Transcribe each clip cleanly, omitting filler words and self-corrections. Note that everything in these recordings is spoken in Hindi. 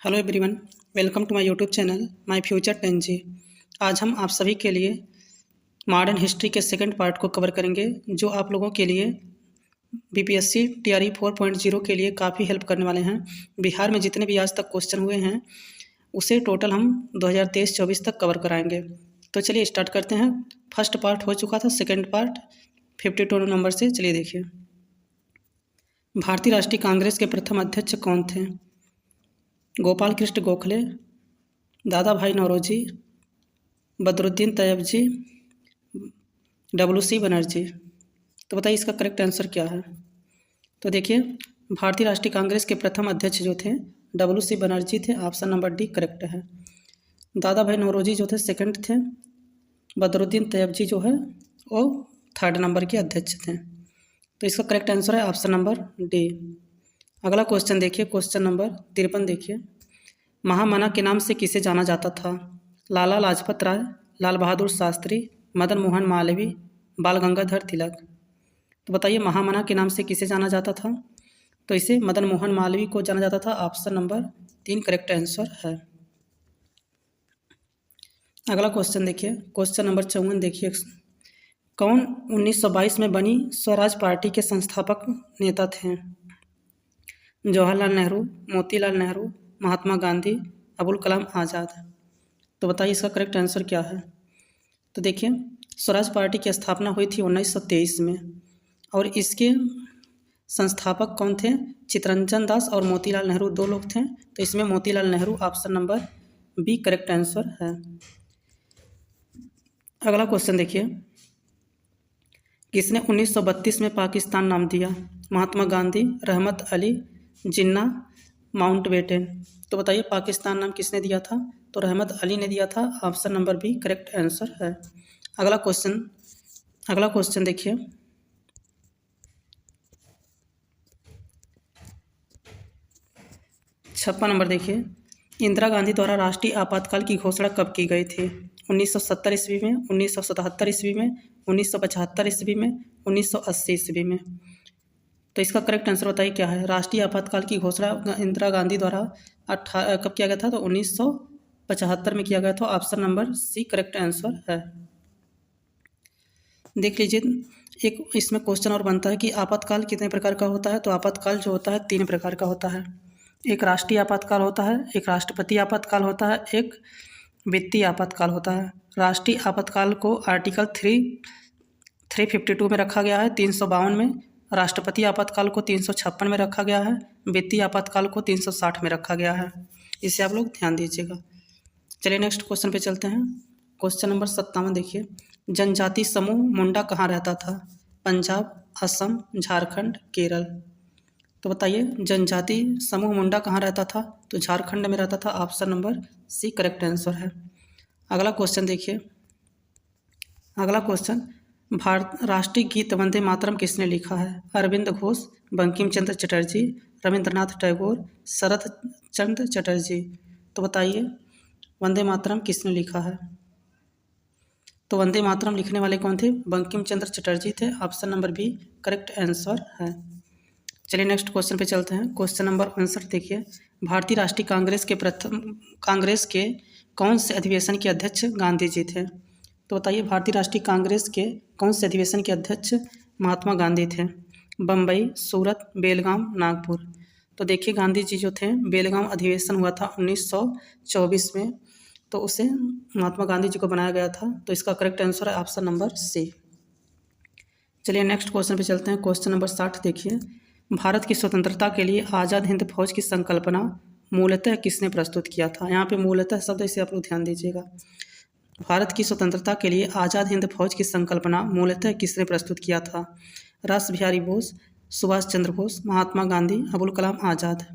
Hello everyone, welcome to my YouTube channel my future 10G। आज हम आप सभी के लिए मॉडर्न हिस्ट्री के सेकंड पार्ट को कवर करेंगे, जो आप लोगों के लिए बीपीएससी टीआरई 4.0 के लिए काफ़ी हेल्प करने वाले हैं। बिहार में जितने भी आज तक क्वेश्चन हुए हैं उसे टोटल हम 2023-24 तक कवर कराएंगे। तो चलिए स्टार्ट करते हैं। फर्स्ट पार्ट हो चुका था, सेकेंड पार्ट 52 नंबर से चलिए देखिए। भारतीय राष्ट्रीय कांग्रेस के प्रथम अध्यक्ष कौन थे? गोपाल कृष्ण गोखले, दादा भाई नौरोजी, बदरुद्दीन तैयबजी, WC बनर्जी। तो बताइए इसका करेक्ट आंसर क्या है। तो देखिए, भारतीय राष्ट्रीय कांग्रेस के प्रथम अध्यक्ष जो थे WC बनर्जी थे। ऑप्शन नंबर डी करेक्ट है। दादा भाई नौरोजी जो थे सेकंड थे। बदरुद्दीन तैयबजी जो है वो थर्ड नंबर के अध्यक्ष थे। तो इसका करेक्ट आंसर है ऑप्शन नंबर डी। अगला क्वेश्चन देखिए, क्वेश्चन नंबर 53 देखिए। महामना के नाम से किसे जाना जाता था? लाला लाजपत राय, लाल बहादुर शास्त्री, मदन मोहन मालवीय, बाल गंगाधर तिलक। तो बताइए महामना के नाम से किसे जाना जाता था? तो इसे मदन मोहन मालवीय को जाना जाता था। ऑप्शन नंबर 3 करेक्ट आंसर है। अगला क्वेश्चन देखिए, क्वेश्चन नंबर 54 देखिए। कौन 1922 में बनी स्वराज पार्टी के संस्थापक नेता थे? जवाहरलाल नेहरू, मोतीलाल नेहरू, महात्मा गांधी, अबुल कलाम आज़ाद। तो बताइए इसका करेक्ट आंसर क्या है। तो देखिए, स्वराज पार्टी की स्थापना हुई थी 1923 में और इसके संस्थापक कौन थे? चित्तरंजन दास और मोतीलाल नेहरू, दो लोग थे। तो इसमें Motilal Nehru option number B correct answer है। अगला क्वेश्चन देखिए, किसने 1932 में पाकिस्तान नाम दिया? महात्मा गांधी, रहमत अली, जिन्ना, माउंटबेटन। तो बताइए पाकिस्तान नाम किसने दिया था? तो रहमत अली ने दिया था। Option number B correct answer है। अगला क्वेश्चन देखिए, छप्पन नंबर देखिए। इंदिरा गांधी द्वारा राष्ट्रीय आपातकाल की घोषणा कब की गई थी? 1970 ईस्वी में, 1977 ईस्वी में, 1975 ईस्वी में, 1980 ईस्वी में। तो इसका करेक्ट आंसर बताइए क्या है। राष्ट्रीय आपातकाल की घोषणा इंदिरा गांधी द्वारा कब किया गया था? तो 1975 में किया गया था। Option number C correct answer है। देख लीजिए, एक इसमें क्वेश्चन और बनता है कि आपातकाल कितने प्रकार का होता है। तो आपातकाल जो होता है 3 प्रकार का होता है। एक राष्ट्रीय आपातकाल होता है, एक राष्ट्रपति आपातकाल होता है, एक वित्तीय आपातकाल होता है। राष्ट्रीय आपातकाल को आर्टिकल 352 में रखा गया है, 352 में। राष्ट्रपति आपातकाल को 356 में रखा गया है। वित्तीय आपातकाल को 360 में रखा गया है। इसे आप लोग ध्यान दीजिएगा। चलिए नेक्स्ट क्वेश्चन पे चलते हैं। क्वेश्चन नंबर 57 देखिए। जनजाति समूह मुंडा कहाँ रहता था? पंजाब, असम, झारखंड, केरल। तो बताइए जनजाति समूह मुंडा कहाँ रहता था? तो झारखंड में रहता था। Option number C correct answer है। अगला क्वेश्चन देखिए, अगला क्वेश्चन, भारत राष्ट्रीय गीत वंदे मातरम किसने लिखा है? अरविंद घोष, बंकिम चंद्र चटर्जी, रविंद्रनाथ टैगोर, शरत चंद्र चटर्जी। तो बताइए वंदे मातरम किसने लिखा है? तो वंदे मातरम लिखने वाले कौन थे? बंकिम चंद्र चटर्जी थे। Option number B correct answer है। चलिए नेक्स्ट क्वेश्चन पे चलते हैं। क्वेश्चन नंबर 59 देखिए। भारतीय राष्ट्रीय कांग्रेस के कौन से अधिवेशन के अध्यक्ष गांधी जी थे? तो बताइए भारतीय राष्ट्रीय कांग्रेस के कौन से अधिवेशन के अध्यक्ष महात्मा गांधी थे? बम्बई, सूरत, बेलगाम, नागपुर। तो देखिए गांधी जी जो थे, बेलगाम अधिवेशन हुआ था 1924 में, तो उसे महात्मा गांधी जी को बनाया गया था। तो इसका करेक्ट आंसर है ऑप्शन नंबर सी। चलिए नेक्स्ट क्वेश्चन पे चलते हैं। क्वेश्चन नंबर 60 देखिए। भारत की स्वतंत्रता के लिए आज़ाद हिंद फौज की संकल्पना मूलतः किसने प्रस्तुत किया था? यहाँ पे मूलतः शब्द इसे आप लोग ध्यान दीजिएगा। भारत की स्वतंत्रता के लिए आज़ाद हिंद फौज की संकल्पना मूलतः किसने प्रस्तुत किया था? रास बिहारी बोस, सुभाष चंद्र बोस, महात्मा गांधी, अबुल कलाम आज़ाद।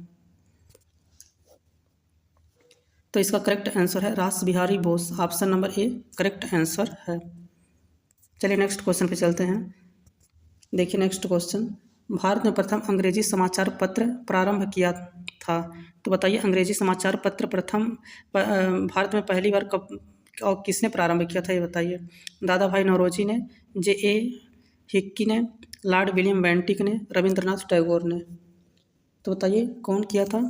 तो इसका करेक्ट आंसर है रास Bihari Bose. Option number A correct answer है। चलिए नेक्स्ट क्वेश्चन पे चलते हैं। देखिए नेक्स्ट क्वेश्चन, भारत में प्रथम अंग्रेजी समाचार पत्र प्रारंभ किया था? तो बताइए अंग्रेजी समाचार पत्र प्रथम भारत में पहली बार कब और किसने प्रारंभ किया था, ये बताइए। दादा भाई नौरोजी ने, J.A. हिक्की ने, लॉर्ड विलियम बेंटिक ने, रविंद्रनाथ टैगोर ने। तो बताइए कौन किया था?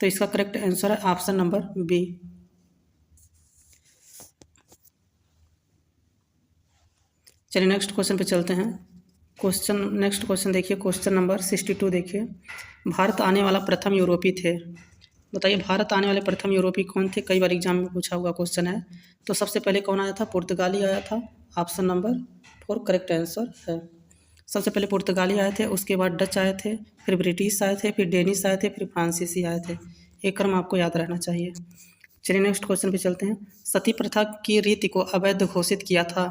तो इसका करेक्ट आंसर है ऑप्शन नंबर बी। चलिए नेक्स्ट क्वेश्चन पे चलते हैं। नेक्स्ट क्वेश्चन देखिए, क्वेश्चन नंबर 62 देखिए। भारत आने वाला प्रथम यूरोपीय थे। बताइए भारत आने वाले प्रथम यूरोपीय कौन थे? कई बार एग्जाम में पूछा हुआ क्वेश्चन है। तो सबसे पहले कौन आया था? पुर्तगाली आया था। ऑप्शन नंबर 4 करेक्ट आंसर है। सबसे पहले पुर्तगाली आए थे, उसके बाद डच आए थे, फिर ब्रिटिश आए थे, फिर डेनिश आए थे, फिर फ्रांसीसी आए थे। एक क्रम आपको याद रहना चाहिए। चलिए नेक्स्ट क्वेश्चन पे चलते हैं। सती प्रथा की रीति को अवैध घोषित किया था?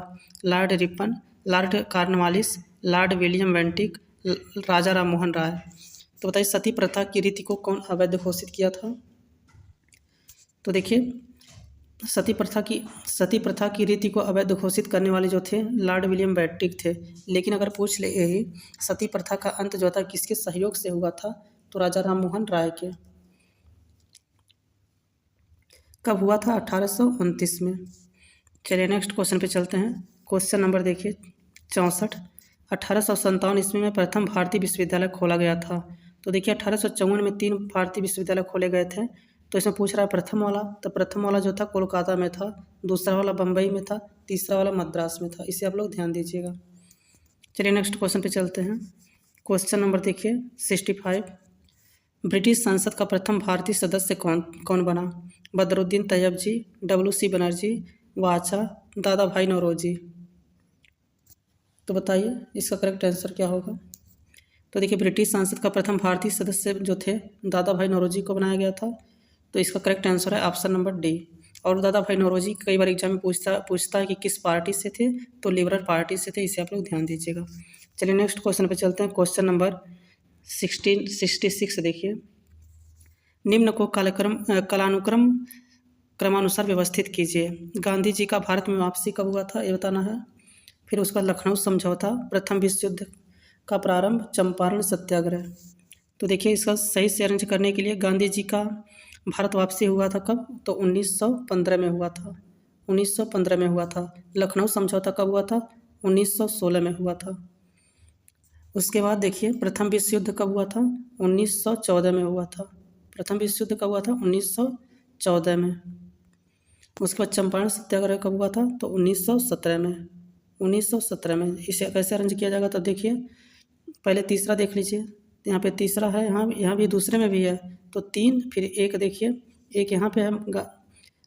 Lord Ripon, Lord Cornwallis, Lord William Bentinck, Raja Ram Mohan Roy. तो बताइए सती प्रथा की रीति को कौन अवैध घोषित किया था? तो देखिए सती प्रथा की रीति को अवैध घोषित करने वाले जो थे लॉर्ड विलियम बेंटिक थे। लेकिन अगर पूछ ले यही सती प्रथा का अंत जो था किसके सहयोग से हुआ था? तो राजा राम मोहन राय के। कब हुआ था? 1829 में। चलिए नेक्स्ट क्वेश्चन पे चलते हैं। क्वेश्चन नंबर देखिए 64। 1857 ईस्वी में प्रथम भारतीय विश्वविद्यालय खोला गया था। तो देखिए 1854 में 3 भारतीय विश्वविद्यालय खोले गए थे। तो इसमें पूछ रहा है प्रथम वाला, तो प्रथम वाला जो था कोलकाता में था, दूसरा वाला बम्बई में था, तीसरा वाला मद्रास में था। इसे आप लोग ध्यान दीजिएगा। चलिए नेक्स्ट क्वेश्चन पे चलते हैं। क्वेश्चन नंबर देखिए 65। ब्रिटिश संसद का प्रथम भारतीय सदस्य कौन बना? बदरुद्दीन तैयब जी, WC बनर्जी, वाचा, दादा भाई नौरोजी। तो बताइए इसका करेक्ट आंसर क्या होगा? तो देखिए ब्रिटिश संसद का प्रथम भारतीय सदस्य जो थे दादा भाई नौरोजी को बनाया गया था। तो इसका करेक्ट आंसर है ऑप्शन नंबर डी। और दादा भाई नौरोजी कई बार एग्जाम में पूछता है कि किस पार्टी से थे? तो लिबरल पार्टी से थे। इसे आप लोग ध्यान दीजिएगा। चलिए नेक्स्ट क्वेश्चन पे चलते हैं। क्वेश्चन नंबर 66 देखिए। निम्न को कालानुक्रम क्रमानुसार व्यवस्थित कीजिए। गांधी जी का भारत में वापसी कब हुआ था? ये बताना है। फिर उसका लखनऊ समझौता, प्रथम विश्व युद्ध का प्रारंभ, चंपारण सत्याग्रह। तो देखिए इसका सही से अरेंज करने के लिए गांधी जी का भारत वापसी हुआ था कब? तो 1915 में हुआ था। 1915 में हुआ था। लखनऊ समझौता कब हुआ था? 1916 में हुआ था। उसके बाद देखिए प्रथम विश्व युद्ध कब हुआ था? 1914 में हुआ था। प्रथम विश्व युद्ध कब हुआ था? 1914 में। उसके बाद चंपारण सत्याग्रह कब हुआ था? तो 1917 में। 1917 में। इसे कैसे अरेंज किया जाएगा? तो देखिए पहले तीसरा देख लीजिए। यहाँ पे तीसरा है, यहाँ भी दूसरे में भी है। तो 3 फिर 1 देखिए, एक यहाँ पे है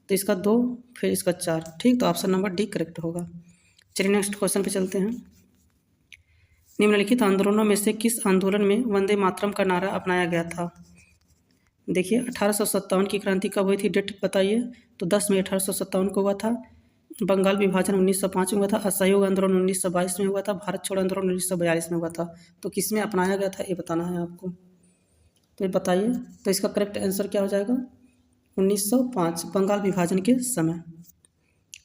तो इसका 2 फिर इसका 4। ठीक, तो ऑप्शन नंबर डी करेक्ट होगा। चलिए नेक्स्ट क्वेश्चन पे चलते हैं। निम्नलिखित आंदोलनों में से किस आंदोलन में वंदे मातरम का नारा अपनाया गया था? देखिए 1857 की क्रांति कब हुई थी? डेट बताइए। तो 10 मई 1857 को हुआ था। बंगाल विभाजन 1905 में हुआ था। असहयोग आंदोलन 1922 में हुआ था। भारत छोड़ो आंदोलन 1942 में हुआ था। तो किस में अपनाया गया था ये बताना है आपको। तो ये बताइए। तो इसका करेक्ट आंसर क्या हो जाएगा? 1905 बंगाल विभाजन के समय।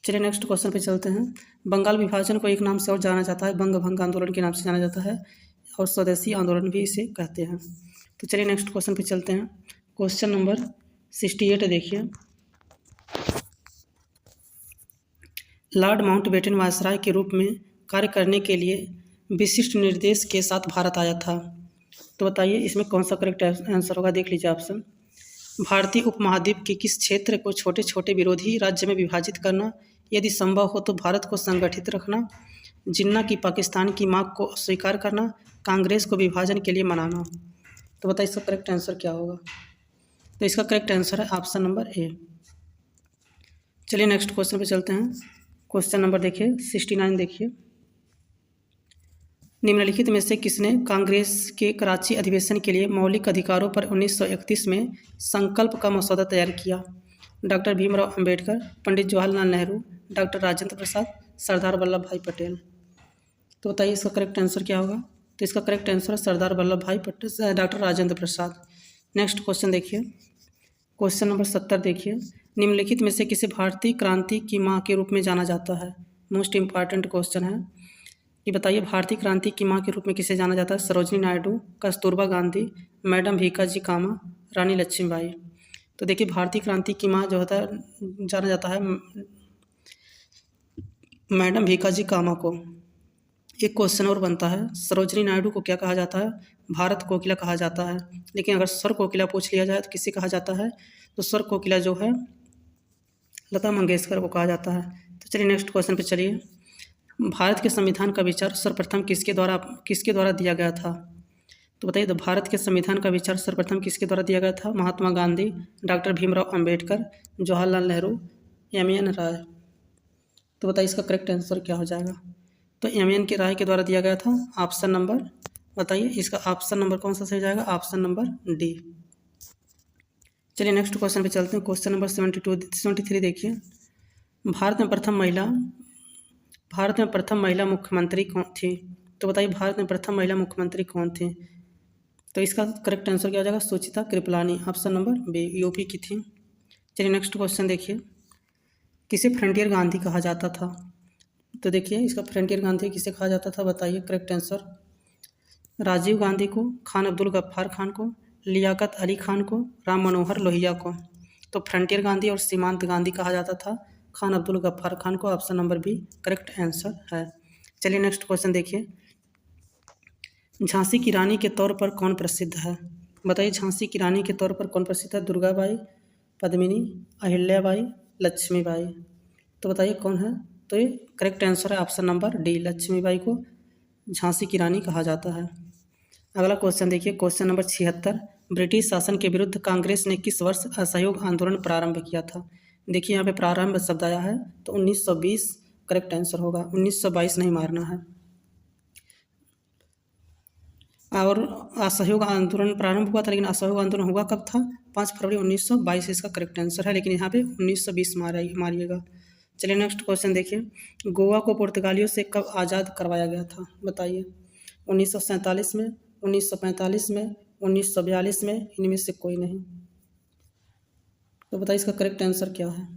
चलिए नेक्स्ट क्वेश्चन पे चलते हैं। बंगाल विभाजन को एक नाम से और जाना जाता है, बंग भंग आंदोलन के नाम से जाना जाता है, और स्वदेशी आंदोलन भी इसे कहते हैं। तो चलिए नेक्स्ट क्वेश्चन पे चलते हैं। क्वेश्चन नंबर 68 देखिए। लॉर्ड माउंटबेटन वायसराय के रूप में कार्य करने के लिए विशिष्ट निर्देश के साथ भारत आया था। तो बताइए इसमें कौन सा करेक्ट आंसर होगा? देख लीजिए ऑप्शन। भारतीय उपमहाद्वीप के किस क्षेत्र को छोटे छोटे विरोधी राज्य में विभाजित करना, यदि संभव हो तो भारत को संगठित रखना, जिन्ना की पाकिस्तान की मांग को स्वीकार करना, कांग्रेस को विभाजन के लिए मनाना। तो बताइए इसका करेक्ट आंसर क्या होगा? तो इसका करेक्ट आंसर है ऑप्शन नंबर ए। चलिए नेक्स्ट क्वेश्चन पे चलते हैं। क्वेश्चन नंबर देखिए 69 देखिए। निम्नलिखित में से किसने कांग्रेस के कराची अधिवेशन के लिए मौलिक अधिकारों पर 1931 में संकल्प का मसौदा तैयार किया? डॉक्टर भीमराव अंबेडकर, पंडित जवाहरलाल नेहरू, डॉक्टर राजेंद्र प्रसाद, सरदार वल्लभ भाई पटेल। तो बताइए इसका करेक्ट आंसर क्या होगा? तो इसका करेक्ट आंसर है सरदार वल्लभ भाई पटेल, डॉक्टर राजेंद्र प्रसाद। नेक्स्ट क्वेश्चन देखिए। क्वेश्चन नंबर 70 देखिए। निम्नलिखित में से किसे भारतीय क्रांति की माँ के रूप में जाना जाता है? मोस्ट इंपॉर्टेंट क्वेश्चन है। ये बताइए भारतीय क्रांति की माँ के रूप में किसे जाना जाता है? सरोजनी नायडू, कस्तूरबा गांधी, मैडम भीकाजी कामा, रानी लक्ष्मीबाई। तो देखिए भारतीय क्रांति की माँ जो होता है जाना जाता है मैडम भीकाजी कामा को। एक क्वेश्चन और बनता है, सरोजिनी नायडू को क्या कहा जाता है? भारत कोकिला कहा जाता है। लेकिन अगर स्वर कोकिला पूछ लिया जाए तो किसे कहा जाता है? तो स्वर कोकिला जो है लता मंगेशकर को कहा जाता है। तो चलिए नेक्स्ट क्वेश्चन पे चलिए। भारत के संविधान का विचार सर्वप्रथम किसके द्वारा दिया गया था? तो बताइए, तो भारत के संविधान का विचार सर्वप्रथम किसके द्वारा दिया गया था? Mahatma Gandhi, doctor Bhimrao Ambedkar, Jawaharlal Nehru, M.N.. राय। तो बताइए इसका करेक्ट आंसर क्या हो जाएगा? तो एम.एन. के राय के द्वारा दिया गया था। ऑप्शन नंबर बताइए, इसका ऑप्शन नंबर कौन सा सही जाएगा? Option number D. चलिए नेक्स्ट क्वेश्चन पे चलते हैं। क्वेश्चन नंबर 73 देखिए। भारत में प्रथम महिला मुख्यमंत्री कौन थी? तो बताइए भारत में प्रथम महिला मुख्यमंत्री कौन थी? तो इसका करेक्ट आंसर क्या हो जाएगा? Sucheta Kripalani. Option number B, UP की थी। चलिए नेक्स्ट क्वेश्चन देखिए। किसे फ्रंटियर गांधी कहा जाता था? तो देखिए इसका फ्रंटियर गांधी किसे कहा जाता था? बताइए करेक्ट आंसर। राजीव गांधी को, खान अब्दुल गफ्फार खान को, लियाकत अली खान को, राम मनोहर लोहिया को। तो फ्रंटियर गांधी और सीमांत गांधी कहा जाता था खान अब्दुल गफ्फार खान को। Option number B correct answer है। चलिए नेक्स्ट क्वेश्चन देखिए। झांसी की रानी के तौर पर कौन प्रसिद्ध है? बताइए झांसी की रानी के तौर पर कौन प्रसिद्ध है? दुर्गाबाई, पद्मिनी, अहिल्याबाई, लक्ष्मीबाई। तो बताइए कौन है? तो ये करेक्ट आंसर है ऑप्शन नंबर डी, लक्ष्मीबाई को झांसी की रानी कहा जाता है। अगला क्वेश्चन देखिए, क्वेश्चन नंबर 76। ब्रिटिश शासन के विरुद्ध कांग्रेस ने किस वर्ष असहयोग आंदोलन प्रारंभ किया था? देखिए यहाँ पे प्रारंभ शब्द आया है तो 1920 करेक्ट आंसर होगा। 1922 नहीं मारना है। और असहयोग आंदोलन प्रारंभ हुआ था, लेकिन असहयोग आंदोलन हुआ कब था? 5 फरवरी 1922 इसका करेक्ट आंसर है, लेकिन यहाँ पे 1920 मारिएगा। चलिए नेक्स्ट क्वेश्चन देखिए। गोवा को पुर्तगालियों से कब आज़ाद करवाया गया था? बताइए। 1947 में, 1945 में, 1942 में, इनमें से कोई नहीं। तो बताइए इसका करेक्ट आंसर क्या है?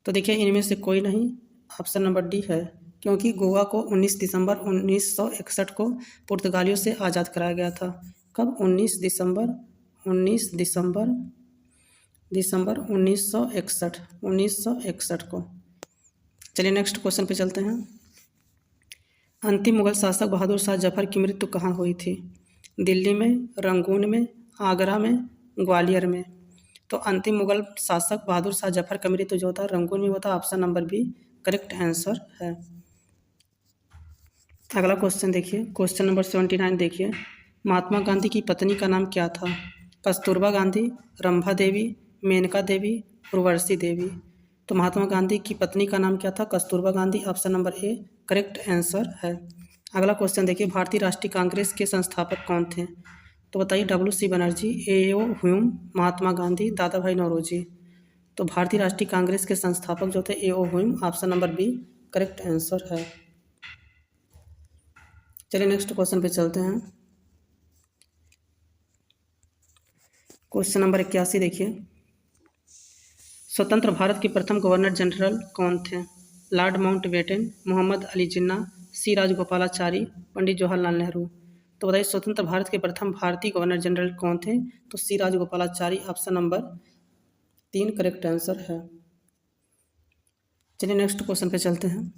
तो देखिए इनमें से कोई नहीं, ऑप्शन नंबर डी है। क्योंकि गोवा को 19 दिसंबर 1961 को पुर्तगालियों से आज़ाद कराया गया था। कब? 19 दिसंबर 1961 को। चलिए नेक्स्ट क्वेश्चन पे चलते हैं। अंतिम मुगल शासक बहादुर शाह जफर की मृत्यु कहाँ हुई थी? दिल्ली में, रंगून में, आगरा में, ग्वालियर में। तो अंतिम मुगल शासक बहादुर शाह जफर का मृत्यु जो था रंगून में हुआ था। Option number B correct answer है। अगला क्वेश्चन देखिए, क्वेश्चन नंबर 79 देखिए। महात्मा गांधी की पत्नी का नाम क्या था? कस्तूरबा गांधी, रंभा देवी, मेनका देवी, उर्वशी देवी। तो महात्मा गांधी की पत्नी का नाम क्या था? Kasturba Gandhi. Option number A correct answer है। अगला क्वेश्चन देखिए, भारतीय राष्ट्रीय कांग्रेस के संस्थापक कौन थे? तो बताइए W.C. Banerjee, A.O. Hume, Mahatma Gandhi, दादा भाई नौरोजी। तो भारतीय राष्ट्रीय कांग्रेस के संस्थापक जो थे A.O. Hume. Option number B correct answer है। चलिए नेक्स्ट क्वेश्चन पे चलते हैं। क्वेश्चन नंबर 81 देखिए। स्वतंत्र भारत के प्रथम गवर्नर जनरल कौन थे? लॉर्ड माउंटबेटन, मोहम्मद अली जिन्ना, सी राजगोपालाचारी, पंडित जवाहरलाल नेहरू। तो बताइए स्वतंत्र भारत के प्रथम भारतीय गवर्नर जनरल कौन थे? तो C Rajagopalachari. Option number 3 correct answer है। चलिए नेक्स्ट क्वेश्चन पे चलते हैं।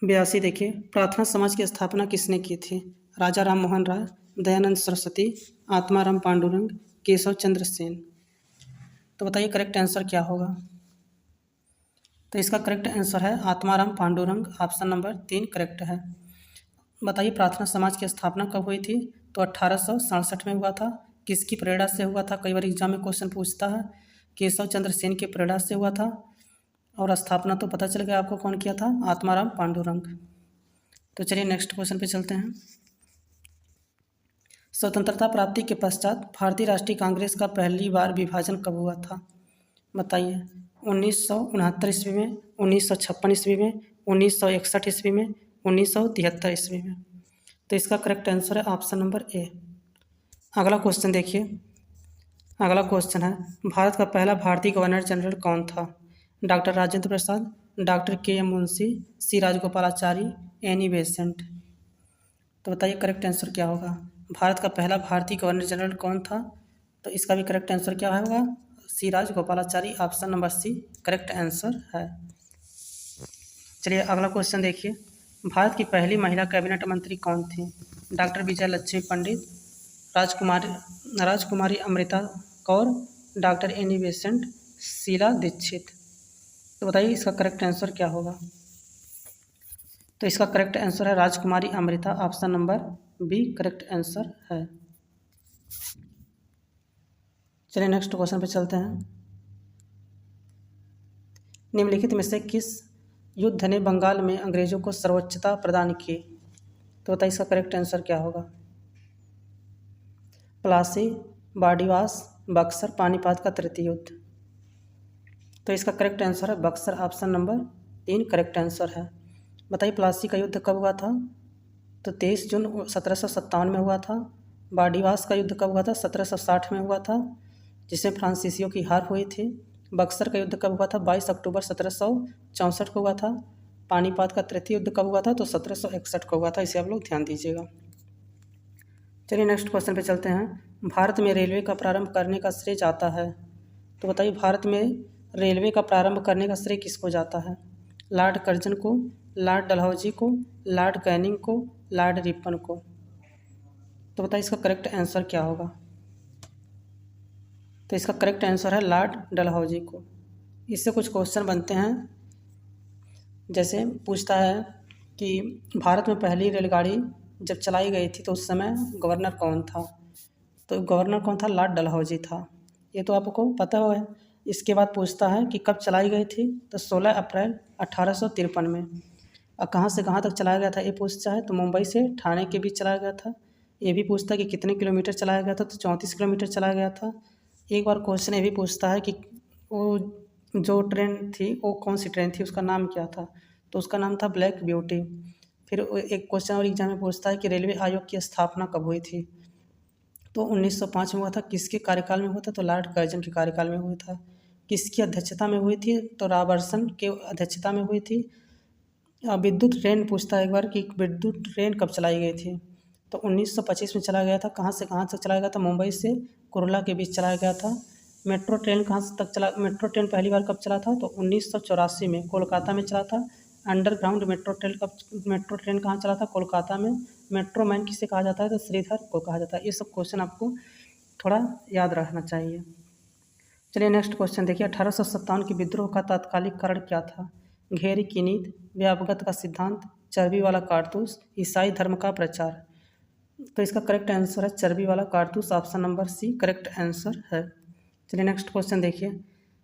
82 देखिए। प्रार्थना समाज की स्थापना किसने की थी? राजा राम मोहन राय, दयानंद सरस्वती, आत्माराम पांडुरंग, केशव चंद्र सेन। तो बताइए करेक्ट आंसर क्या होगा? तो इसका करेक्ट आंसर है Atmaram Pandurang. Option number 3 correct है। बताइए प्रार्थना समाज की स्थापना कब हुई थी? तो 1867 में हुआ था। किसकी प्रेरणा से हुआ था? कई बार एग्जाम में क्वेश्चन पूछता है। केशव चंद्र सेन की प्रेरणा से हुआ था। और स्थापना तो पता चल गया आपको कौन किया था? आत्माराम पांडुरंग। तो चलिए नेक्स्ट क्वेश्चन पे चलते हैं। स्वतंत्रता प्राप्ति के पश्चात भारतीय राष्ट्रीय कांग्रेस का पहली बार विभाजन कब हुआ था? बताइए। 1969 ईस्वी में, 1956 ईस्वी में, 1961 ईस्वी में, 1973 ईस्वी में। तो इसका करेक्ट आंसर है ऑप्शन नंबर ए। अगला क्वेश्चन देखिए। अगला क्वेश्चन है, भारत का पहला भारतीय गवर्नर जनरल कौन था? डॉक्टर राजेंद्र प्रसाद, डॉक्टर के.एम. मुंशी, सी राजगोपालाचारी, एनी बेसेंट। तो बताइए करेक्ट आंसर क्या होगा? भारत का पहला भारतीय गवर्नर जनरल कौन था? तो इसका भी करेक्ट आंसर क्या होगा? C Rajagopalachari. Option number C correct answer है। चलिए अगला क्वेश्चन देखिए, भारत की पहली महिला कैबिनेट मंत्री कौन थी? डॉक्टर विजय Lakshmi Pandit, Rajkumari Amrita Kaur, doctor Annie Besant, Sheila Dikshit. तो बताइए इसका करेक्ट आंसर क्या होगा? तो इसका करेक्ट आंसर है Rajkumari Amrita, option number B correct answer है। चलिए नेक्स्ट क्वेश्चन पे चलते हैं। निम्नलिखित में से किस युद्ध ने बंगाल में अंग्रेजों को सर्वोच्चता प्रदान की? तो बताइए इसका करेक्ट आंसर क्या होगा? प्लासी, बाड़ीवास, बक्सर, पानीपत का तृतीय युद्ध। तो इसका करेक्ट आंसर है Buxar, option number 3 correct answer है। बताइए प्लासी का युद्ध कब हुआ था? तो 23 जून 1757 में हुआ था। बाड़ीवास का युद्ध कब हुआ था? 1760 में हुआ था, जिसमें फ्रांसीसियों की हार हुई थी। बक्सर का युद्ध कब हुआ था? 22 अक्टूबर 1764 को हुआ था। पानीपत का तृतीय युद्ध कब हुआ था? तो 1761 को हुआ था। इसे आप लोग ध्यान दीजिएगा। चलिए नेक्स्ट क्वेश्चन पे चलते हैं। भारत में रेलवे का प्रारंभ करने का श्रेय जाता है? तो बताइए भारत में रेलवे का प्रारंभ करने का श्रेय किसको जाता है? लॉर्ड कर्जन को, लॉर्ड डलहौजी को, लॉर्ड कैनिंग को, लॉर्ड रिपन को। तो बताइए इसका करेक्ट आंसर क्या होगा? तो इसका करेक्ट आंसर है लॉर्ड डलहौजी को। इससे कुछ क्वेश्चन बनते हैं, जैसे पूछता है कि भारत में पहली रेलगाड़ी जब चलाई गई थी तो उस समय गवर्नर कौन था? तो गवर्नर कौन था? लॉर्ड डलहौजी था। ये तो आपको पता है। इसके बाद पूछता है कि कब चलाई गई थी? तो 16 अप्रैल 1853 में। और कहाँ से कहाँ तक चलाया गया था ये पूछता है, तो मुंबई से ठाणे के बीच चलाया गया था। ये भी पूछता है कि कितने किलोमीटर चलाया गया था? तो 34 किलोमीटर चलाया गया था। एक बार क्वेश्चन ये भी पूछता है कि वो जो ट्रेन थी वो कौन सी ट्रेन थी, उसका नाम क्या था? तो उसका नाम था ब्लैक ब्यूटी। फिर एक क्वेश्चन और एग्जाम में पूछता है कि रेलवे आयोग की स्थापना कब हुई थी? तो 1905 में हुआ था। किसके कार्यकाल में हुआ था? तो लॉर्ड कर्जन के कार्यकाल में हुआ था। किसकी अध्यक्षता में हुई थी? तो रॉबर्टसन के अध्यक्षता में हुई थी। विद्युत ट्रेन पूछता है एक बार कि विद्युत ट्रेन कब चलाई गई थी? तो 1925 में चला गया था। कहाँ से कहाँ तक चलाया गया था? मुंबई से कुर्ला के बीच चलाया गया था। मेट्रो ट्रेन कहाँ से तक चला? मेट्रो ट्रेन पहली बार कब चला था? तो 1984 में कोलकाता में चला था। अंडरग्राउंड मेट्रो ट्रेन कहाँ चला था? कोलकाता में। मेट्रो मैन किसे कहा जाता है? तो श्रीधर को कहा जाता है। ये सब क्वेश्चन आपको थोड़ा याद रखना चाहिए। चलिए नेक्स्ट क्वेश्चन देखिए, 1857 के विद्रोह का तात्कालिक कारण क्या था? घेरी की नीति, व्यापगत का सिद्धांत, चर्बी वाला कारतूस, ईसाई धर्म का प्रचार। तो इसका करेक्ट आंसर है चर्बी वाला कारतूस, option number C correct answer है। चलिए नेक्स्ट क्वेश्चन देखिए,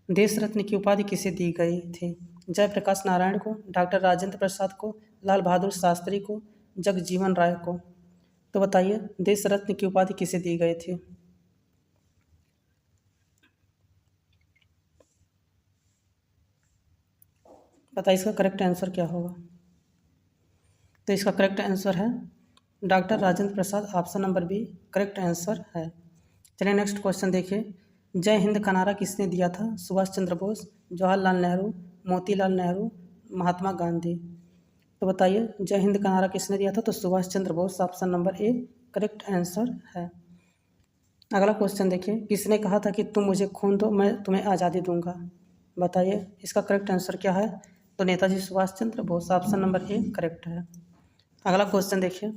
देश रत्न की उपाधि किसे दी गई थी? जयप्रकाश नारायण को, डॉक्टर राजेंद्र प्रसाद को, लाल बहादुर शास्त्री को, जगजीवन राय को। तो बताइए देश रत्न की उपाधि किसे दी गई थी? बताइए इसका करेक्ट आंसर क्या होगा? तो इसका करेक्ट आंसर है doctor Rajendra Prasad, option number B correct answer है। चलिए नेक्स्ट क्वेश्चन देखिए, जय हिंद का नारा किसने दिया था? सुभाष चंद्र बोस, जवाहरलाल नेहरू, मोतीलाल नेहरू, महात्मा गांधी। तो बताइए जय हिंद का नारा किसने दिया था? तो Subhash Chandra Bose, option number A correct answer है। अगला क्वेश्चन देखिए, किसने कहा था कि तुम मुझे खून दो मैं तुम्हें आज़ादी दूंगा? बताइए इसका करेक्ट आंसर क्या है? तो Netaji Subhash Chandra Bose, option number A correct है। अगला क्वेश्चन देखिए,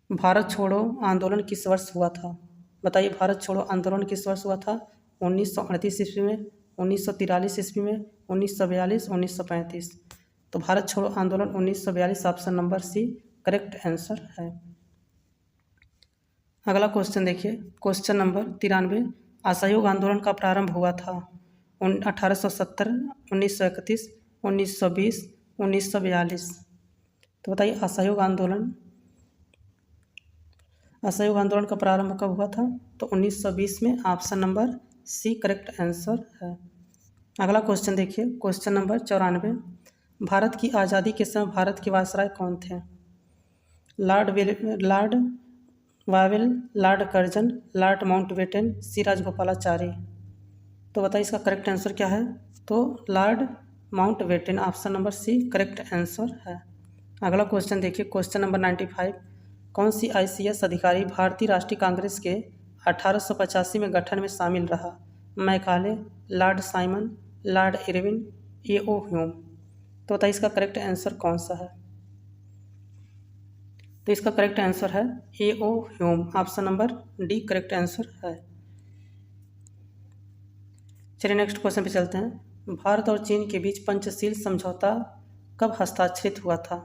भारत छोड़ो आंदोलन किस वर्ष हुआ था? बताइए भारत छोड़ो आंदोलन किस वर्ष हुआ था? 1938 ईस्वी में, 1943 ईस्वी में, 1942, 1935। तो भारत छोड़ो आंदोलन 1942, option number C correct answer है। अगला क्वेश्चन देखिए, क्वेश्चन नंबर 93, असहयोग आंदोलन का प्रारंभ हुआ था 1870, 1931, 1920, 1942। तो बताइए असहयोग आंदोलन का प्रारंभ कब हुआ था? तो 1920 में, option number C correct answer है। अगला क्वेश्चन देखिए, क्वेश्चन नंबर 94, भारत की आज़ादी के समय भारत के वायसराय कौन थे? Lord Wavell, lord Curzon, lord Mountbatten, Siraj Gopalachari. तो बताइए इसका करेक्ट आंसर क्या है? तो lord Mountbatten, option number C correct answer है। अगला क्वेश्चन देखिए, क्वेश्चन नंबर 95, कौन सी ICS अधिकारी भारतीय राष्ट्रीय कांग्रेस के 1885 में गठन में शामिल रहा? Macaulay, Lord Simon, Lord Irwin, A.O. Hume. तो बताइए इसका करेक्ट आंसर कौन सा है। तो इसका करेक्ट आंसर है A.O. Hume, option number D correct answer है। चलिए नेक्स्ट क्वेश्चन पे चलते हैं। भारत और चीन के बीच पंचशील समझौता कब हस्ताक्षरित हुआ था।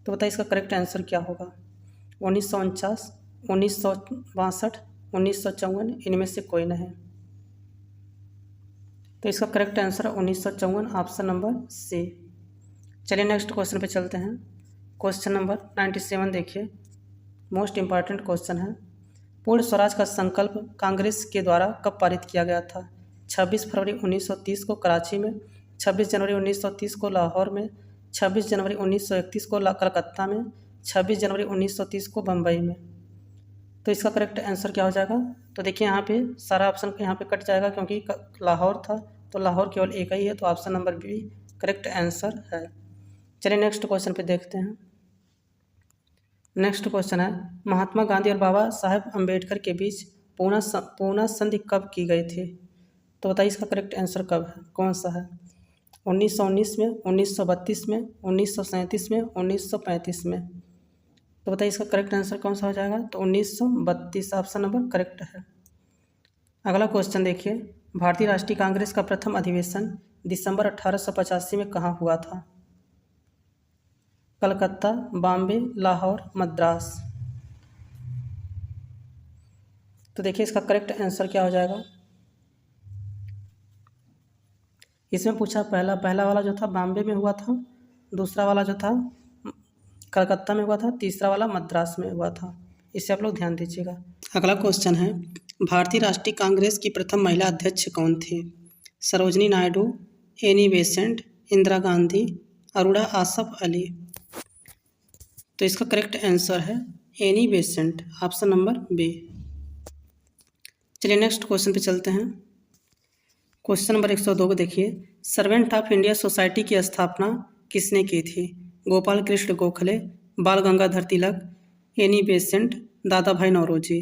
तो बताइए इसका करेक्ट आंसर क्या होगा। 1949, 1962, 1954, इनमें से कोई नहीं। तो इसका करेक्ट आंसर है 1954, ऑप्शन नंबर सी। चलिए नेक्स्ट क्वेश्चन पे चलते हैं। क्वेश्चन नंबर 97 देखिए, मोस्ट इम्पॉर्टेंट क्वेश्चन है। पूर्ण स्वराज का संकल्प कांग्रेस के द्वारा कब पारित किया गया था। 26 फरवरी 1930 को कराची में, 26 जनवरी 1930 को लाहौर में, 26 जनवरी 1931 को कलकत्ता में, 26 जनवरी 1930 को बम्बई में। तो इसका करेक्ट आंसर क्या हो जाएगा। तो देखिए यहाँ पे सारा ऑप्शन यहाँ पे कट जाएगा क्योंकि लाहौर था, तो लाहौर केवल एक ही है, तो option number B correct answer है। चलिए नेक्स्ट क्वेश्चन पे देखते हैं। नेक्स्ट क्वेश्चन है, महात्मा गांधी और बाबा साहेब अम्बेडकर के बीच पूना संधि कब की गई थी। तो बताइए इसका करेक्ट आंसर कब है, कौन सा है। 1919 में, 1932 में, 1937 में, 1935 में। तो बताइए इसका करेक्ट आंसर कौन सा हो जाएगा। तो 1932 ऑप्शन नंबर करेक्ट है। अगला क्वेश्चन देखिए, भारतीय राष्ट्रीय कांग्रेस का प्रथम अधिवेशन दिसंबर 1885 में कहाँ हुआ था। कलकत्ता, बॉम्बे, लाहौर, मद्रास। तो देखिए इसका करेक्ट आंसर क्या हो जाएगा। इसमें पूछा पहला वाला जो था बॉम्बे में हुआ था, दूसरा वाला जो था कलकत्ता में हुआ था, तीसरा वाला मद्रास में हुआ था। इसे आप लोग ध्यान दीजिएगा। अगला क्वेश्चन है, भारतीय राष्ट्रीय कांग्रेस की प्रथम महिला अध्यक्ष कौन थी। Sarojini Naidu, Annie Besant, Indira Gandhi, Aruna Asaf Ali. तो इसका करेक्ट आंसर है Annie Besant, option number B. चलिए नेक्स्ट क्वेश्चन पे चलते हैं। क्वेश्चन नंबर 102 को देखिए, सर्वेंट ऑफ इंडिया सोसाइटी की स्थापना किसने की थी। गोपाल कृष्ण गोखले, बाल गंगाधर तिलक, एनी बेसेंट, दादा भाई नौरोजी।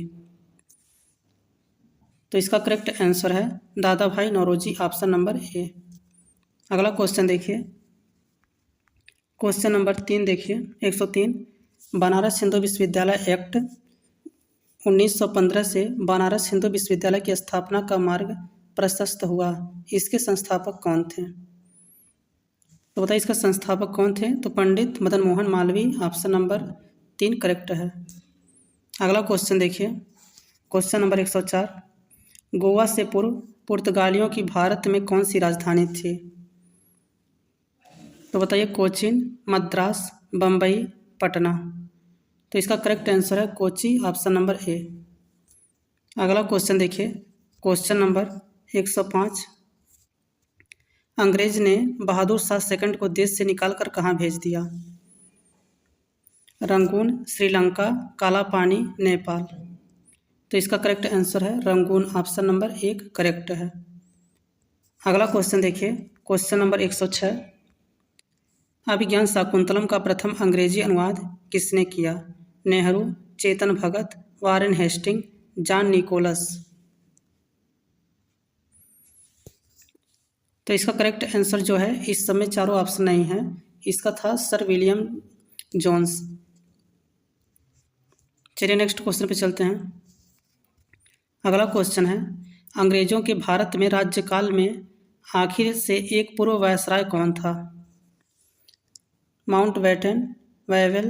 तो इसका करेक्ट आंसर है दादा भाई नौरोजी, ऑप्शन नंबर ए। अगला क्वेश्चन देखिए, क्वेश्चन नंबर 3 देखिए, 103, बनारस हिंदू विश्वविद्यालय एक्ट 1915 से बनारस हिंदू विश्वविद्यालय की स्थापना का मार्ग प्रशस्त हुआ। इसके संस्थापक कौन थे। तो बताइए इसका संस्थापक कौन थे। तो Pandit Madan Mohan Malaviya, option number 3 correct है। अगला क्वेश्चन देखिए, क्वेश्चन नंबर 104, गोवा से पूर्व पुर्तगालियों की भारत में कौन सी राजधानी थी। तो बताइए कोचीन, मद्रास, बम्बई, पटना। तो इसका करेक्ट आंसर है कोची, ऑप्शन नंबर ए। अगला क्वेश्चन देखिए, क्वेश्चन नंबर 105, अंग्रेज ने बहादुर शाह सेकंड को देश से निकालकर कहाँ भेज दिया। रंगून, श्रीलंका, काला पानी, नेपाल। तो इसका करेक्ट आंसर है रंगून, ऑप्शन नंबर 1 करेक्ट है। अगला क्वेश्चन देखिए, क्वेश्चन नंबर 106, अभिज्ञान शाकुंतलम का प्रथम अंग्रेजी अनुवाद किसने किया। Nehru, Chetan Bhagat, Warren Hasting, John Nicholas. तो इसका करेक्ट आंसर जो है, इस समय चारों ऑप्शन नहीं है, इसका था सर विलियम जोन्स। चलिए नेक्स्ट क्वेश्चन पे चलते हैं। अगला क्वेश्चन है, अंग्रेजों के भारत में राज्यकाल में आखिर से एक पूर्व वायसराय कौन था। Mountbatten, Wavell,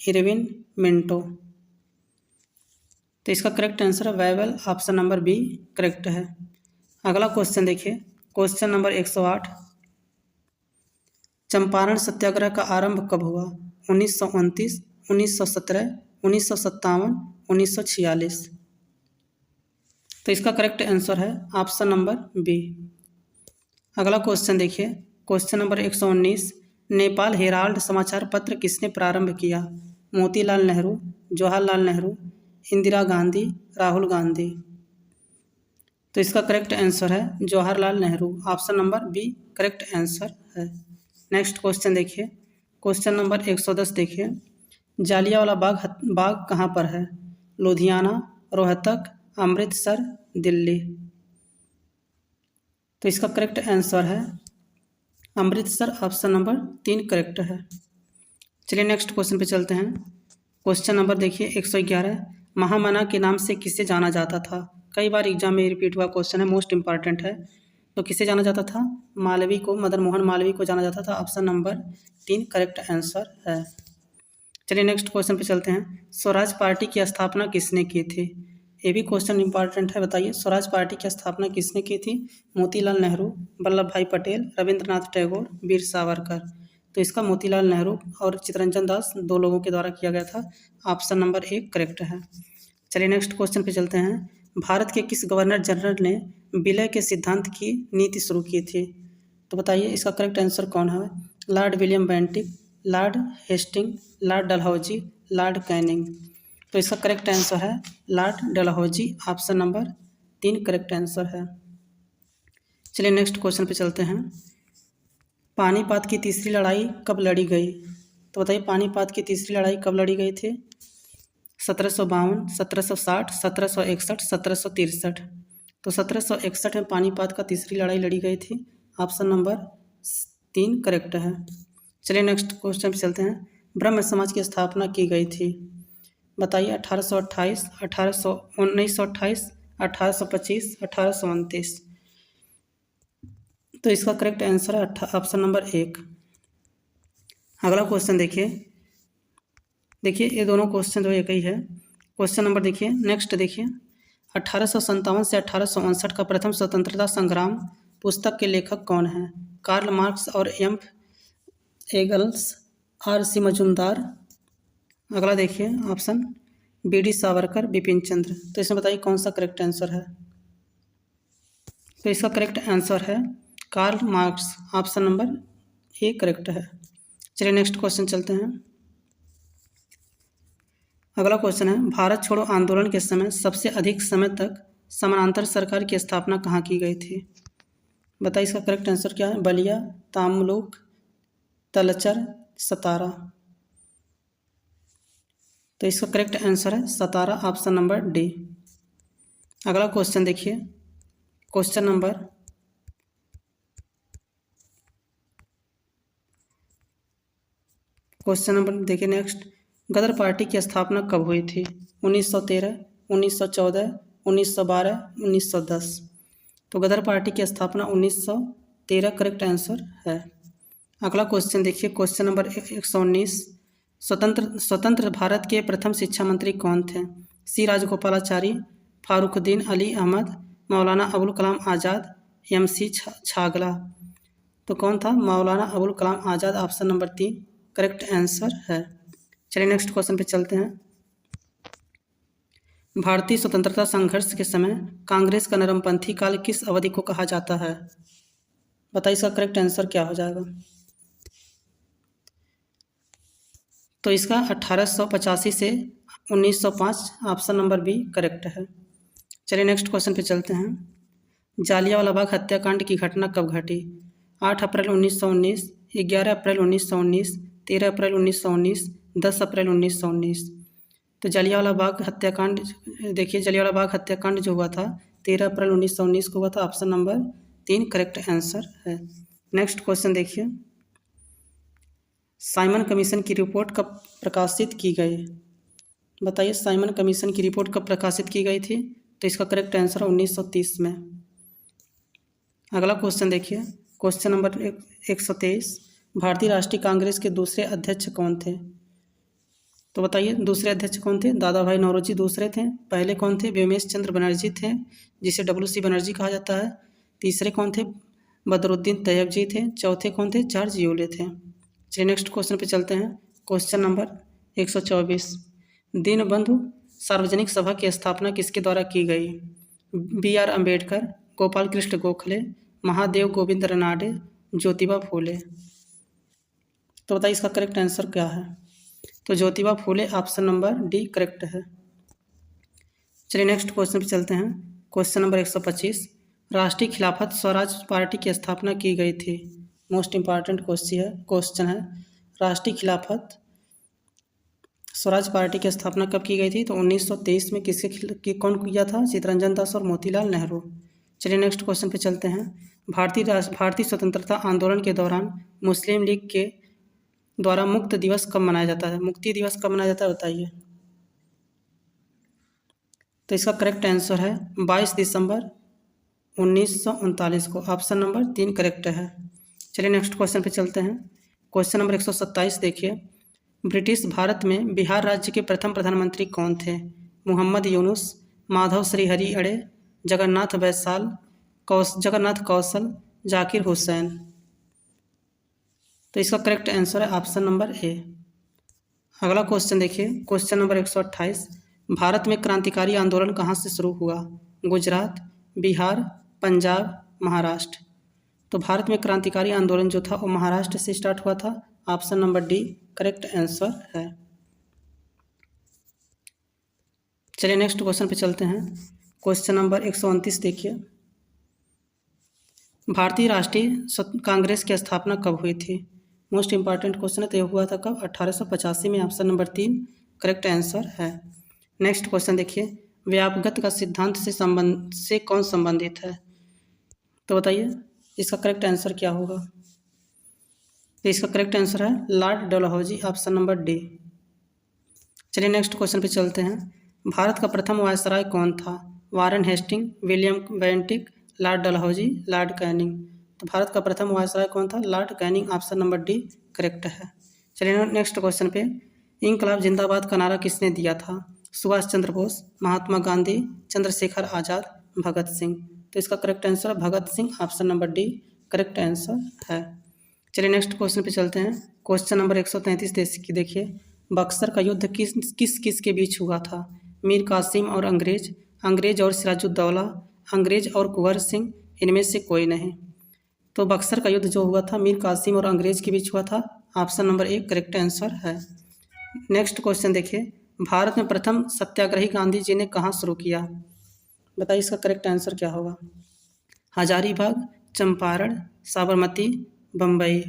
Irwin, Minto. तो इसका करेक्ट आंसर है Wavell, option number B correct है। अगला क्वेश्चन देखिए, क्वेश्चन नंबर 108, चंपारण सत्याग्रह का आरंभ कब हुआ। 1929, 1917, 1957, 1946। तो इसका करेक्ट आंसर है ऑप्शन नंबर बी। अगला क्वेश्चन देखिए, क्वेश्चन नंबर 119, नेपाल हेराल्ड समाचार पत्र किसने प्रारंभ किया। मोतीलाल नेहरू, जवाहरलाल नेहरू, इंदिरा गांधी, राहुल गांधी। तो इसका करेक्ट आंसर है Jawaharlal Nehru, option number B correct answer है। नेक्स्ट क्वेश्चन देखिए, क्वेश्चन नंबर 110 देखिए, जालियांवाला बाग कहाँ पर है। लुधियाना, रोहतक, अमृतसर, दिल्ली। तो इसका करेक्ट आंसर है अमृतसर ऑप्शन नंबर 3 करेक्ट है। चलिए नेक्स्ट क्वेश्चन पे चलते हैं। क्वेश्चन नंबर देखिए 111, महामना के नाम से किसे जाना जाता था? कई बार एग्जाम में रिपीट हुआ क्वेश्चन है, मोस्ट इंपॉर्टेंट है। तो किसे जाना जाता था? मालवीय को, मदन मोहन मालवीय को जाना जाता था। ऑप्शन नंबर 3 करेक्ट आंसर है। चलिए नेक्स्ट क्वेश्चन पे चलते हैं। स्वराज पार्टी की स्थापना किसने की थी? ये भी क्वेश्चन इंपॉर्टेंट है, बताइए स्वराज पार्टी की स्थापना किसने की थी? मोतीलाल नेहरू, वल्लभ भाई पटेल, रविंद्रनाथ टैगोर, वीर सावरकर। तो इसका मोतीलाल नेहरू और चित्तरंजन दास 2 लोगों के द्वारा किया गया था। ऑप्शन नंबर 1 करेक्ट है। चलिए नेक्स्ट क्वेश्चन पे चलते हैं। भारत के किस गवर्नर जनरल ने विलय के सिद्धांत की नीति शुरू की थी? तो बताइए इसका करेक्ट आंसर कौन है? Lord William Bentinck, lord Hastings, lord Dalhousie, lord Canning. तो इसका करेक्ट आंसर है lord Dalhousie. Option number 3 correct answer है। चलिए नेक्स्ट क्वेश्चन पे चलते हैं। पानीपत की तीसरी लड़ाई कब लड़ी गई? तो बताइए पानीपत की तीसरी लड़ाई कब लड़ी गई थी? 1752, 1760, 1761, 1763। तो 1761 में पानीपत का तीसरी लड़ाई लड़ी गई थी। ऑप्शन नंबर 3 करेक्ट है। चलिए नेक्स्ट क्वेश्चन पे चलते हैं। ब्रह्म समाज की स्थापना की गई थी? बताइए 1828, 1928, 1825, 1829। तो इसका करेक्ट आंसर है ऑप्शन नंबर 1। अगला क्वेश्चन देखिए ये दोनों क्वेश्चन जो एक ही है। क्वेश्चन नंबर देखिए नेक्स्ट देखिए। 1857 से 1859 का प्रथम स्वतंत्रता संग्राम पुस्तक के लेखक कौन हैं? कार्ल मार्क्स और एम एंगल्स, आर.सी. मजूमदार। अगला देखिए ऑप्शन बी.डी. सावरकर, बिपिन चंद्र। तो इसमें बताइए कौन सा करेक्ट आंसर है? तो इसका करेक्ट आंसर है Karl Marx. Option number A correct है। चलिए नेक्स्ट क्वेश्चन चलते हैं। अगला क्वेश्चन है भारत छोड़ो आंदोलन के समय सबसे अधिक समय तक समानांतर सरकार की स्थापना कहाँ की गई थी? बताइए इसका करेक्ट आंसर क्या है? बलिया, तामलुक, तलचर, सतारा। तो इसका करेक्ट आंसर है सतारा। Option number D. अगला क्वेश्चन देखिए। क्वेश्चन नंबर देखिए नेक्स्ट। गदर पार्टी की स्थापना कब हुई थी? 1913, 1914, 1912, 1910। तो गदर पार्टी की स्थापना 1913 करेक्ट आंसर है। अगला क्वेश्चन देखिए। Question number 119। स्वतंत्र भारत के प्रथम शिक्षा मंत्री कौन थे? सी राजगोपालाचारी, फारुखुद्दीन अली अहमद, मौलाना अबुल कलाम आज़ाद, एम.सी. छागला। तो कौन था? Maulana Abul Kalam Azad. Option number 3 correct answer है। चलिए नेक्स्ट क्वेश्चन पे चलते हैं। भारतीय स्वतंत्रता संघर्ष के समय कांग्रेस का नरमपंथी काल किस अवधि को कहा जाता है? बताइए इसका करेक्ट आंसर क्या हो जाएगा? तो इसका 1885 से 1905। ऑप्शन नंबर बी करेक्ट है। चलिए नेक्स्ट क्वेश्चन पे चलते हैं। जालियांवाला बाग हत्याकांड की घटना कब घटी? 8 अप्रैल 1919, 11 अप्रैल 1919, 13 अप्रैल 1919, 10 अप्रैल 1919। तो जालियांवाला बाग हत्याकांड देखिए, जालियांवाला बाग हत्याकांड जो हुआ था 13 अप्रैल 1919 को हुआ था। ऑप्शन नंबर 3 करेक्ट आंसर है। नेक्स्ट क्वेश्चन देखिए। साइमन कमीशन की रिपोर्ट कब प्रकाशित की गई? बताइए साइमन कमीशन की रिपोर्ट कब प्रकाशित की गई थी? तो इसका करेक्ट आंसर है 1930 में। अगला क्वेश्चन देखिए। Question number 123। भारतीय राष्ट्रीय कांग्रेस के दूसरे अध्यक्ष कौन थे? तो बताइए दूसरे अध्यक्ष कौन थे? दादा भाई नौरोजी दूसरे थे। पहले कौन थे? व्योमेश चंद्र बनर्जी थे, जिसे डब्ल्यू.सी. बनर्जी कहा जाता है। तीसरे कौन थे? बदरुद्दीन तैयब जी थे। चौथे कौन थे? जॉर्ज यूले थे। चलिए नेक्स्ट क्वेश्चन पे चलते हैं। Question number 124। दीनबंधु सार्वजनिक सभा की स्थापना किसके द्वारा की गई? बी.आर. अम्बेडकर, गोपाल कृष्ण गोखले, महादेव गोविंद रनाडे, ज्योतिबा फूले। तो बताइए इसका करेक्ट आंसर क्या है? तो Jyotiba Phule. Option number D correct है। चलिए नेक्स्ट क्वेश्चन पे चलते हैं। Question number 125। राष्ट्रीय खिलाफत स्वराज पार्टी की स्थापना की गई थी। मोस्ट इंपॉर्टेंट क्वेश्चन है। राष्ट्रीय खिलाफत स्वराज पार्टी की स्थापना कब की गई थी? तो 1923 में कौन किया था? चित्तरंजन दास और मोतीलाल नेहरू। चलिए नेक्स्ट क्वेश्चन पे चलते हैं। भारतीय स्वतंत्रता आंदोलन के दौरान मुस्लिम लीग के द्वारा मुक्त दिवस कब मनाया जाता है? मुक्ति दिवस कब मनाया जाता है बताइए। तो इसका करेक्ट आंसर है 22 दिसंबर 1939 को। ऑप्शन नंबर 3 करेक्ट है। चलिए नेक्स्ट क्वेश्चन पे चलते हैं। क्वेश्चन नंबर 127 देखिए। ब्रिटिश भारत में बिहार राज्य के प्रथम प्रधानमंत्री कौन थे? मोहम्मद यूनुस, माधव श्रीहरि अड़े, जगन्नाथ कौशल, जाकिर हुसैन। तो इसका करेक्ट आंसर है ऑप्शन नंबर ए। अगला क्वेश्चन देखिए। Question number 128। भारत में क्रांतिकारी आंदोलन कहाँ से शुरू हुआ? गुजरात, बिहार, पंजाब, महाराष्ट्र। तो भारत में क्रांतिकारी आंदोलन जो था वो महाराष्ट्र से स्टार्ट हुआ था। Option number D correct answer है। चलिए नेक्स्ट क्वेश्चन पे चलते हैं। क्वेश्चन नंबर 129 देखिए। भारतीय राष्ट्रीय कांग्रेस की स्थापना कब हुई थी? मोस्ट इंपॉर्टेंट क्वेश्चन है। तो यह हुआ था कब? 1885 में। ऑप्शन नंबर 3 करेक्ट आंसर है। नेक्स्ट क्वेश्चन देखिए। व्यापकता का सिद्धांत से कौन संबंधित है? तो बताइए इसका करेक्ट आंसर क्या होगा? तो इसका करेक्ट आंसर है lord Dalhousie. Option number D. चलिए नेक्स्ट क्वेश्चन पे चलते हैं। भारत का प्रथम वायसराय कौन था? Warren Hastings, William Bentinck, lord Dalhousie, lord Canning. तो भारत का प्रथम वायसराय कौन था? Lord Canning. Option number D correct है। चलिए नेक्स्ट क्वेश्चन पे। इंकलाब जिंदाबाद का नारा किसने दिया था? सुभाष चंद्र बोस, महात्मा गांधी, चंद्रशेखर आज़ाद, भगत सिंह। तो इसका करेक्ट आंसर है Bhagat Singh. Option number D correct answer है। चलिए नेक्स्ट क्वेश्चन पे चलते हैं। क्वेश्चन नंबर 133 की देखिए। बक्सर का युद्ध किस के बीच हुआ था? मीर कासिम और अंग्रेज और सिराजुद्दौला, अंग्रेज और कुंवर सिंह, इनमें से कोई नहीं। तो बक्सर का युद्ध जो हुआ था मीर कासिम और अंग्रेज के बीच हुआ था। ऑप्शन नंबर 1 करेक्ट आंसर है। नेक्स्ट क्वेश्चन देखिए। भारत में प्रथम सत्याग्रही गांधी जी ने कहाँ शुरू किया? बताइए इसका करेक्ट आंसर क्या होगा? हजारीबाग, चंपारण, साबरमती, बम्बई।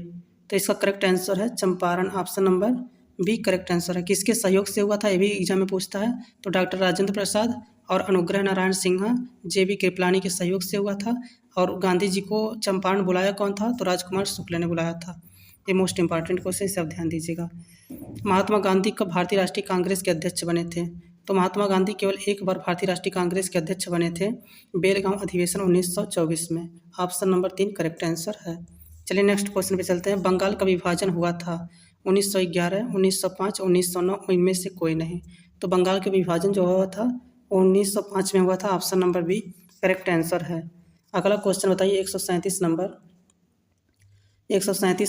तो इसका करेक्ट आंसर है Champaran. Option number B correct answer है। किसके सहयोग से हुआ था ये भी एग्जाम में पूछता है। तो डॉक्टर राजेंद्र प्रसाद और अनुग्रह नारायण सिन्हा, जे.बी. कृपलानी के सहयोग से हुआ था। और गांधी जी को चंपारण बुलाया कौन था? तो राजकुमार शुक्ला ने बुलाया था। ये मोस्ट इंपॉर्टेंट क्वेश्चन, इसे आप ध्यान दीजिएगा। महात्मा गांधी कब भारतीय राष्ट्रीय कांग्रेस के अध्यक्ष बने थे? तो महात्मा गांधी केवल एक बार भारतीय राष्ट्रीय कांग्रेस के अध्यक्ष बने थे, बेलगांव अधिवेशन 1924 में। ऑप्शन नंबर 3 करेक्ट आंसर है। चलिए नेक्स्ट क्वेश्चन पे चलते हैं। बंगाल का विभाजन हुआ था 1911, 1905, 1909, इनमें से कोई नहीं। तो बंगाल का विभाजन जो हुआ था 1905 में हुआ था। Option number B correct answer है। अगला क्वेश्चन बताइए 137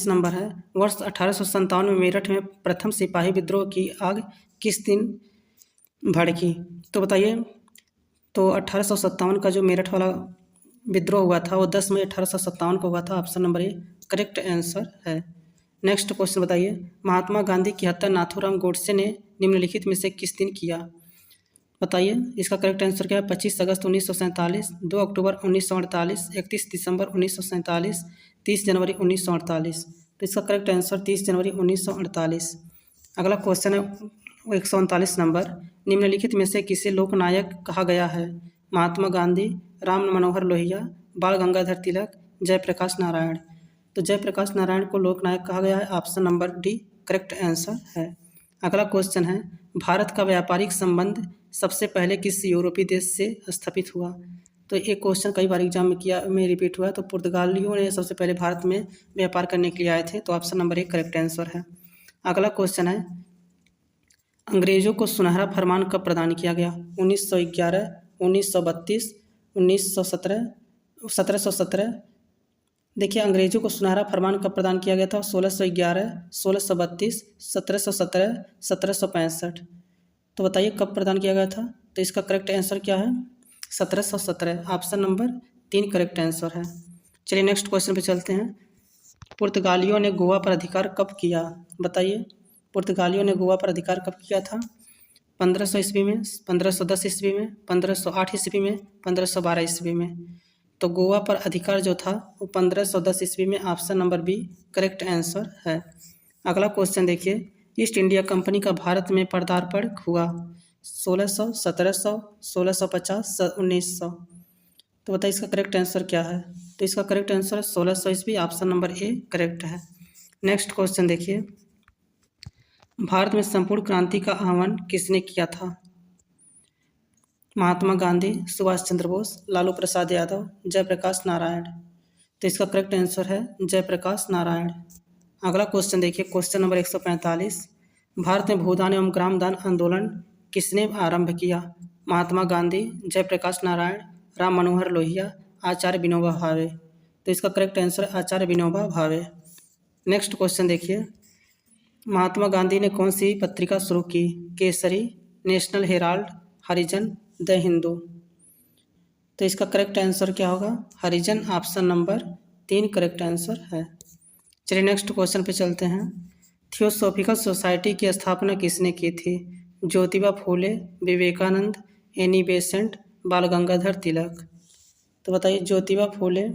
नंबर है। वर्ष 1857 में मेरठ में प्रथम सिपाही विद्रोह की आग किस दिन भड़की? तो बताइए। तो 1857 का जो मेरठ वाला विद्रोह हुआ था वो 10 मई 1857 को हुआ था। Option number A correct answer है। नेक्स्ट क्वेश्चन बताइए। महात्मा गांधी की हत्या नाथूराम गोडसे ने निम्नलिखित में से किस दिन किया? बताइए इसका करेक्ट आंसर क्या है? 25 अगस्त 1947, 2 अक्टूबर 1948, 31 दिसंबर 1947, 30 जनवरी 1948। तो इसका करेक्ट आंसर 30 जनवरी 1948। अगला क्वेश्चन है 139 नंबर। निम्नलिखित में से किसे लोकनायक कहा गया है? महात्मा गांधी, राम मनोहर लोहिया, बाल गंगाधर तिलक, जयप्रकाश नारायण। तो जयप्रकाश नारायण को लोकनायक कहा गया है। Option number D correct answer है। अगला क्वेश्चन है। भारत का व्यापारिक संबंध सबसे पहले किस यूरोपीय देश से स्थापित हुआ? तो एक क्वेश्चन कई बार एग्जाम में रिपीट हुआ है। तो पुर्तगालियों ने सबसे पहले भारत में व्यापार करने के लिए आए थे। तो ऑप्शन नंबर 1 करेक्ट आंसर है। अगला क्वेश्चन है। अंग्रेजों को सुनहरा फरमान कब प्रदान किया गया? 1911, 1932, 1917, 1717। देखिए अंग्रेजों को सुनहरा फरमान कब प्रदान किया गया था? 1611, 1632, 1717, 1765। तो बताइए कब प्रदान किया गया था? तो इसका करेक्ट आंसर क्या है? 1717। ऑप्शन नंबर 3 करेक्ट आंसर है। चलिए नेक्स्ट क्वेश्चन पे चलते हैं। पुर्तगालियों ने गोवा पर अधिकार कब किया? बताइए पुर्तगालियों ने गोवा पर अधिकार कब किया था? 1500 ईस्वी में, 1510 ईस्वी में, 1508 ईस्वी में, 1512 ईस्वी में। तो गोवा पर अधिकार जो था वो 1510 ईस्वी में। Option number B correct answer है। अगला क्वेश्चन देखिए। ईस्ट इंडिया कंपनी का भारत में पदार्पण हुआ 1600, 1700, 1650, 1900। तो बताइए इसका करेक्ट आंसर क्या है। तो इसका करेक्ट आंसर 1600 ईस्वी, ऑप्शन नंबर ए करेक्ट है। नेक्स्ट क्वेश्चन देखिए, भारत में संपूर्ण क्रांति का आह्वान किसने किया था? महात्मा गांधी, सुभाष चंद्र बोस, लालू प्रसाद यादव, जयप्रकाश नारायण। तो इसका करेक्ट आंसर है जयप्रकाश नारायण। अगला क्वेश्चन देखिए, क्वेश्चन नंबर 145, भारत में भूदान एवं ग्रामदान आंदोलन किसने आरंभ किया? महात्मा गांधी, जयप्रकाश नारायण, राम मनोहर लोहिया, आचार्य विनोबा भावे। तो इसका करेक्ट आंसर आचार्य विनोबा भावे। नेक्स्ट क्वेश्चन देखिए, महात्मा गांधी ने कौन सी पत्रिका शुरू की? Kesari, national Herald, Harijan, the Hindu. तो इसका करेक्ट आंसर क्या होगा? हरिजन, ऑप्शन नंबर 3 करेक्ट आंसर है। चलिए नेक्स्ट क्वेश्चन पे चलते हैं। थियोसॉफिकल सोसाइटी की स्थापना किसने की थी? ज्योतिबा फूले, विवेकानंद, एनी बेसेंट, बाल गंगाधर तिलक। तो बताइए ज्योतिबा फूले।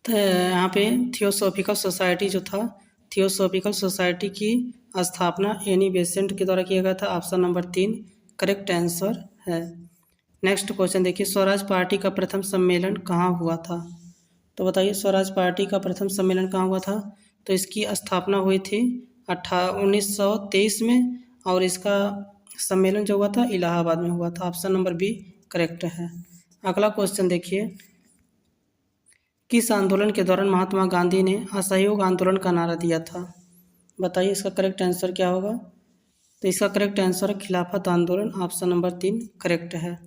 तो यहाँ पे थियोसॉफिकल सोसाइटी जो था, थियोसॉफिकल सोसाइटी की स्थापना एनी बेसेंट के द्वारा किया गया था, ऑप्शन नंबर 3 करेक्ट आंसर है। नेक्स्ट क्वेश्चन देखिए, स्वराज पार्टी का प्रथम सम्मेलन कहाँ हुआ था? तो बताइए स्वराज पार्टी का प्रथम सम्मेलन कहाँ हुआ था? तो इसकी स्थापना हुई थी 1923 में, और इसका सम्मेलन जो हुआ था इलाहाबाद में हुआ था, ऑप्शन नंबर बी करेक्ट है। अगला क्वेश्चन देखिए, किस आंदोलन के दौरान महात्मा गांधी ने असहयोग आंदोलन का नारा दिया था? बताइए इसका करेक्ट आंसर क्या होगा? तो इसका करेक्ट आंसर है खिलाफत आंदोलन, ऑप्शन नंबर 3 करेक्ट है।